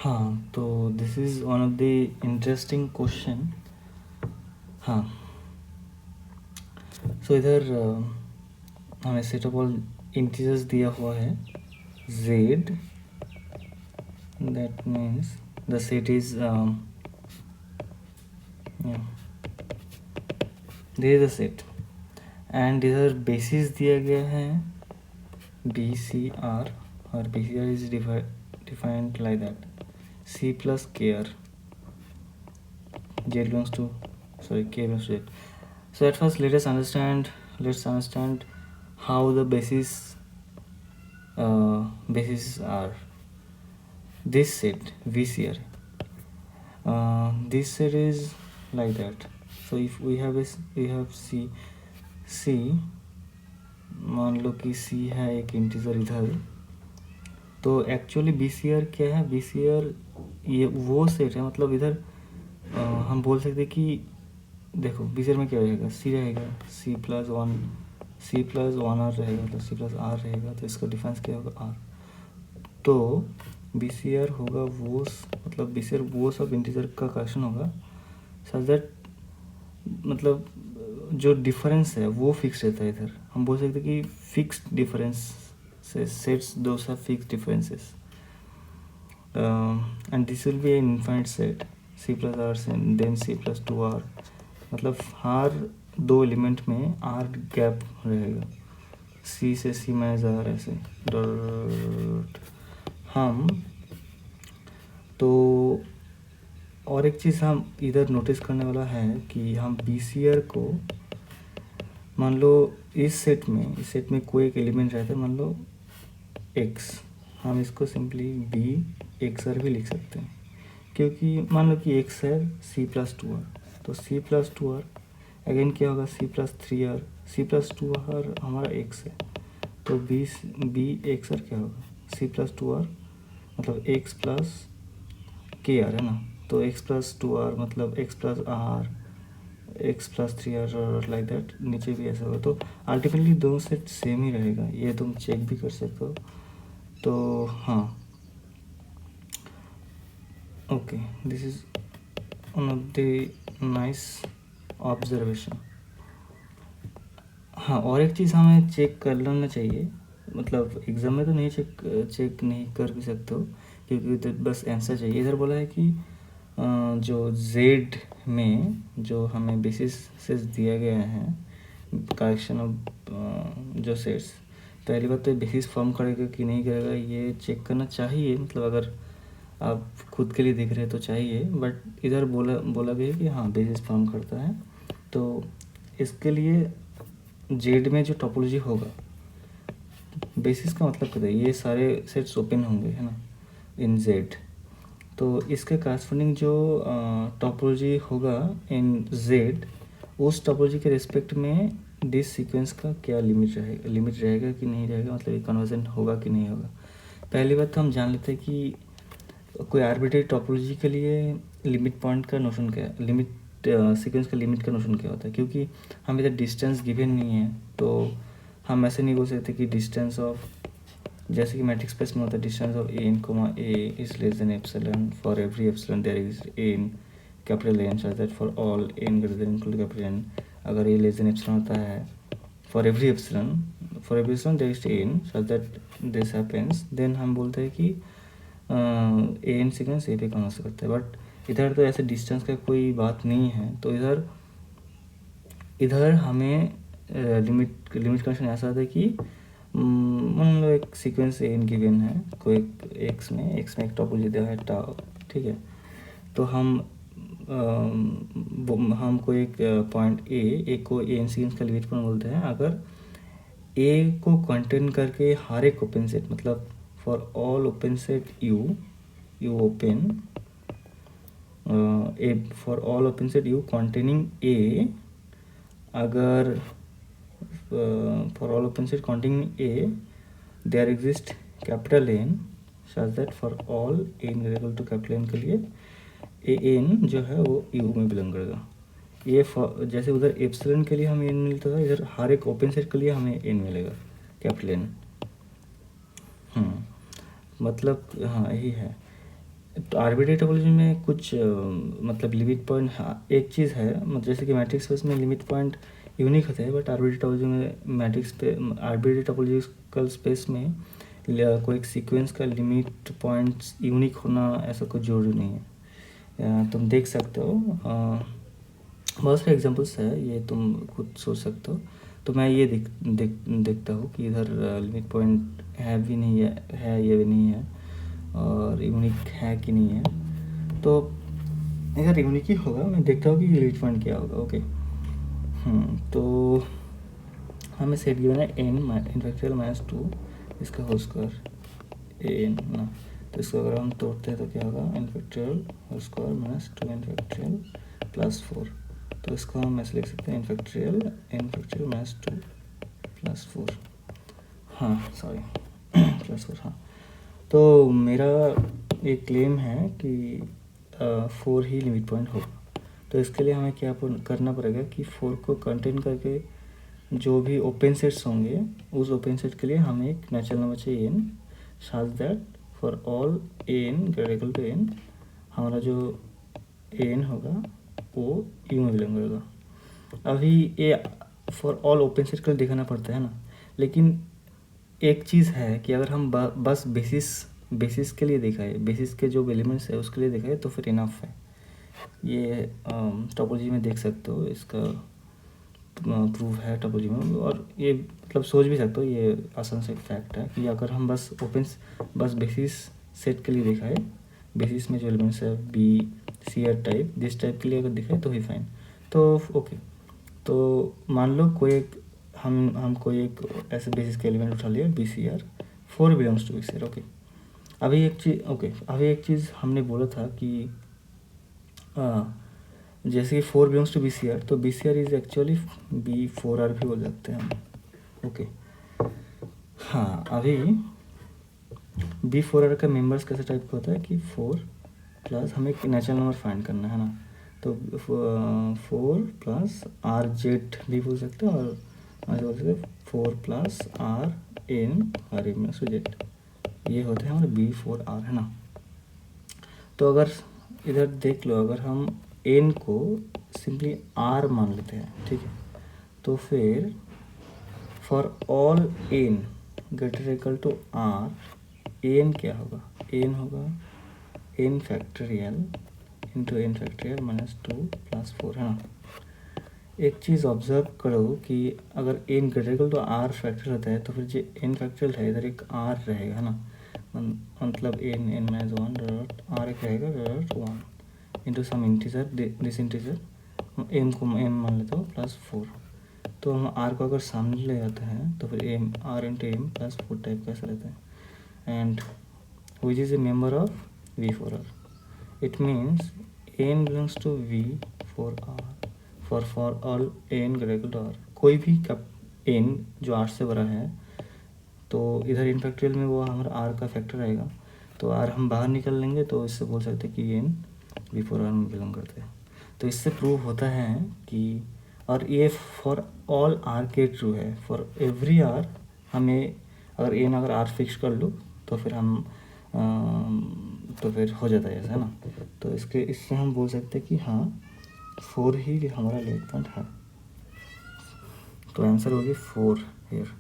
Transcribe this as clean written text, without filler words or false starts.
हाँ, तो this is one of the interesting question. हाँ, सो इधर हमें सेट ऑफ ऑल इंटीजर्स दिया हुआ है z, that means the set is this is the set and इधर बेसिस दिया गया है BCR और BCR is defined like that C plus KR, J belongs to, sorry, K belongs to Z. So at first let's understand how the bases are. This set VCR, this set is like that. So if we have C, मान लो कि C है एक integer इधर, तो actually BCR क्या है? BCR ये वो सेट है, मतलब इधर हम बोल सकते कि देखो BCR में क्या रहेगा, C रहेगा, C+1R रहेगा, मतलब C+R रहेगा, तो इसका डिफरेंस क्या होगा? R। तो BCR होगा वो, मतलब BCR वो सब इंटीजर का कलेक्शन होगा सच दैट, मतलब जो डिफरेंस है वो फिक्स रहता है। इधर हम बोल सकते कि fixed difference sets, those have fixed differences, and this will be an infinite set C plus R and then C plus 2R, मतलब हर दो एलिमेंट में R गैप रहेगा, C से C माइनस R ऐसे डॉट। हम तो और एक चीज़ हम इधर नोटिस करने वाला है कि हम BCR को मान लो इस सेट में कोई एक एलिमेंट रहता है, मान लो x, हम इसको सिंपली BXR भी लिख सकते हैं, क्योंकि मान लो कि x है C+2R, तो C+2R अगेन क्या होगा C+3R, C+2R हमारा x है, तो BXR क्या होगा C+2R, मतलब x प्लस KR है ना, तो x+2R मतलब x प्लस R, x+3R और लाइक दैट, नीचे भी ऐसा होगा। तो अल्टीमेटली दोनों सेट सेम ही रहेगा, ये तुम चेक भी कर सकते हो। तो हाँ, okay, this is one of the nice observation. हाँ, और एक चीज़ हमें चेक कर लेना चाहिए, मतलब एग्ज़ाम में तो नहीं चेक नहीं कर भी सकते हो, क्योंकि तो बस आंसर चाहिए। इधर बोला है कि जो Z में जो हमें बेसिस से दिया गया है कलेक्शन ऑफ जो सेट्स, पहली बात तो बेसिस फॉर्म करेगा कि नहीं करेगा ये चेक करना चाहिए, मतलब अगर आप खुद के लिए देख रहे हैं तो चाहिए, बट इधर बोला गया है कि हाँ बेसिस फॉर्म करता है। तो इसके लिए जेड में जो टोपोलॉजी होगा, बेसिस का मतलब क्या है, ये सारे सेट्स ओपन होंगे है ना इन जेड, तो इसके करस्पॉन्डिंग जो टोपोलॉजी होगा इन जेड, उस टोपोलॉजी के रिस्पेक्ट में डिस सीक्वेंस का क्या लिमिट रहेगा कि नहीं रहेगा, मतलब ये कन्वर्जन होगा कि नहीं होगा। पहली बात तो हम जान लेते हैं कि कोई आर्बिट्रेरी टोपोलॉजी के लिए लिमिट पॉइंट का नोशन क्या है, लिमिट सीक्वेंस का लिमिट का नोशन क्या होता है, क्योंकि हम इधर डिस्टेंस गिवन नहीं है, तो हम ऐसे नहीं बोल सकते कि डिस्टेंस ऑफ, जैसे कि मैट्रिक्स स्पेस में होता है distance of a is less than epsilon, for every epsilon there is n capital n such that for all n greater than equal to capital n. अगर ए लेस देन एप्सिलॉन होता है for every epsilon there is n such that this happens, then हम बोलते हैं कि A N sequence ए पे convert करता है। बट इधर तो ऐसे डिस्टेंस का कोई बात नहीं है, तो इधर हमें लिमिट कंडीशन ऐसा होता है कि मान लो एक सीक्वेंस एन गिवन है, कोई एक्स में एक टोपोलॉजी दिया है टाउ, ठीक है, तो हम कोई एक पॉइंट ए को एन सीक्वेंस का लिमिट पॉइंट बोलते हैं अगर ए को कंटेन करके हर एक ओपन सेट, मतलब for all open set you open A, for all open set you containing A, अगर for all open set containing A there exist capital N such that for all n equal to capital N के लिए A N जो है वो you में belong करेगा। ये जैसे उधर एप्सिलॉन के लिए हमें एन मिलता था, इधर हर एक ओपन सेट के लिए हमें एन मिलेगा कैपिटल एन। मतलब हाँ यही है। तो आर्बिट्रेरी टोपोलॉजी में कुछ मतलब लिमिट पॉइंट, हाँ एक चीज़ है, मतलब जैसे कि मैट्रिक्स स्पेस में लिमिट पॉइंट यूनिक होते हैं, बट आर्बिट्रेरी टोपोलॉजी में आर्बिट्रेरी टोपोलॉजिकल स्पेस में कोई एक सीक्वेंस का लिमिट पॉइंट्स यूनिक होना ऐसा कुछ जरूरी नहीं है। तुम देख सकते हो, बहुत सारे एग्जांपल्स है, ये तुम खुद सोच सकते हो। तो मैं ये देखता हूँ कि इधर लिमिट पॉइंट है भी नहीं है ये भी नहीं है, और यूनिक है कि नहीं है। तो अगर यूनिक ही होगा, मैं देखता हूँ कि लिमिट पॉइंट क्या होगा। ओके, तो हमें सेट गिवन है n फैक्टोरियल -2 इसका होल स्क्वायर n ना, तो इसको अगर हम तोड़ते हैं तो क्या होगा, n factorial whole square -2n factorial +4। तो इसको हम ऐसे लिख सकते हैं n फैक्टोरियल -2 +4, हाँ सॉरी +4, हाँ। तो मेरा एक क्लेम है कि 4 ही लिमिट पॉइंट होगा। तो इसके लिए हमें क्या करना पड़ेगा कि 4 को कंटेन करके जो भी ओपन सेट्स होंगे, उस ओपन सेट के लिए हमें एक नेचुरल नंबर चाहिए n, such that for all n greater equal to n हमारा जो n होगा वो यू में बिलोंग करेगा। अभी ये फॉर ऑल ओपन सेट के लिए दिखाना पड़ता है ना, लेकिन एक चीज़ है कि अगर हम बस बेसिस के लिए दिखाए, बेसिस के जो एलिमेंट्स है उसके लिए दिखाए तो फिर इनफ है। ये टोपोलॉजी में देख सकते हो, इसका प्रूफ है टोपोलॉजी में, और ये मतलब सोच भी सकते हो, ये आसान से फैक्ट है कि अगर हम बस बस बेसिस सेट के लिए दिखाए, बेसिस में जो एलिमेंट्स है b C r type, this type के लिए अगर दिखाए तो ही फाइन। तो ओके, तो मान लो कोई एक हम कोई एक ऐसे बेसिस के एलिमेंट उठा लिया b C r, 4 belongs to B C r. Okay, अभी एक चीज़ हमने बोला था कि जैसे कि 4 belongs to B C R, तो B C R is actually B4R भी बोल सकते हैं हम। ओके, हाँ अभी B4R का मेंबर्स कैसे टाइप का होता है कि 4 प्लस हमें एक नेचुरल नंबर फाइंड करना है ना, तो 4 प्लस आर जेड भी बोल सकते हैं, और बोल सकते हैं 4 plus r n r m s z, ये होते हैं हमारे B4R है ना। तो अगर इधर देख लो, अगर हम एन को सिंपली आर मान लेते हैं, ठीक है, तो फिर for all n greater equal to r n क्या होगा, एन होगा n factorial into n factorial -2 +4 है ना। एक चीज़ ऑब्जर्व करो कि अगर n greater equal to r factorial होता है तो फिर जो एन फैक्टोरियल है इधर एक आर रहेगा है ना, मतलब एन -1 आर एक रहेगा 1 into some integer, this integer m को एम मान लेता हूँ +4। तो हम आर को अगर सामने ले जाते हैं तो फिर m r into m +4 type का ऐसा रहता है, and which is a member of V4R। It means n belongs to V4R for all n greater equal to r, कोई भी n जो r से बड़ा है, तो इधर इन फैक्टोरियल में वो हमारा r का फैक्टर आएगा, तो r हम बाहर निकल लेंगे, तो इससे बोल सकते हैं कि n V4R में बिलोंग करते हैं। तो इससे प्रूव होता है कि, और ये फॉर ऑल r के ट्रू है, फॉर एवरी r हमें अगर n अगर r फिक्स कर लो तो फिर हम तो फिर हो जाता है ऐसा है ना। तो इससे हम बोल सकते हैं कि हाँ 4 ही हमारा लिमिट पॉइंट है। तो आंसर होगी 4 हियर।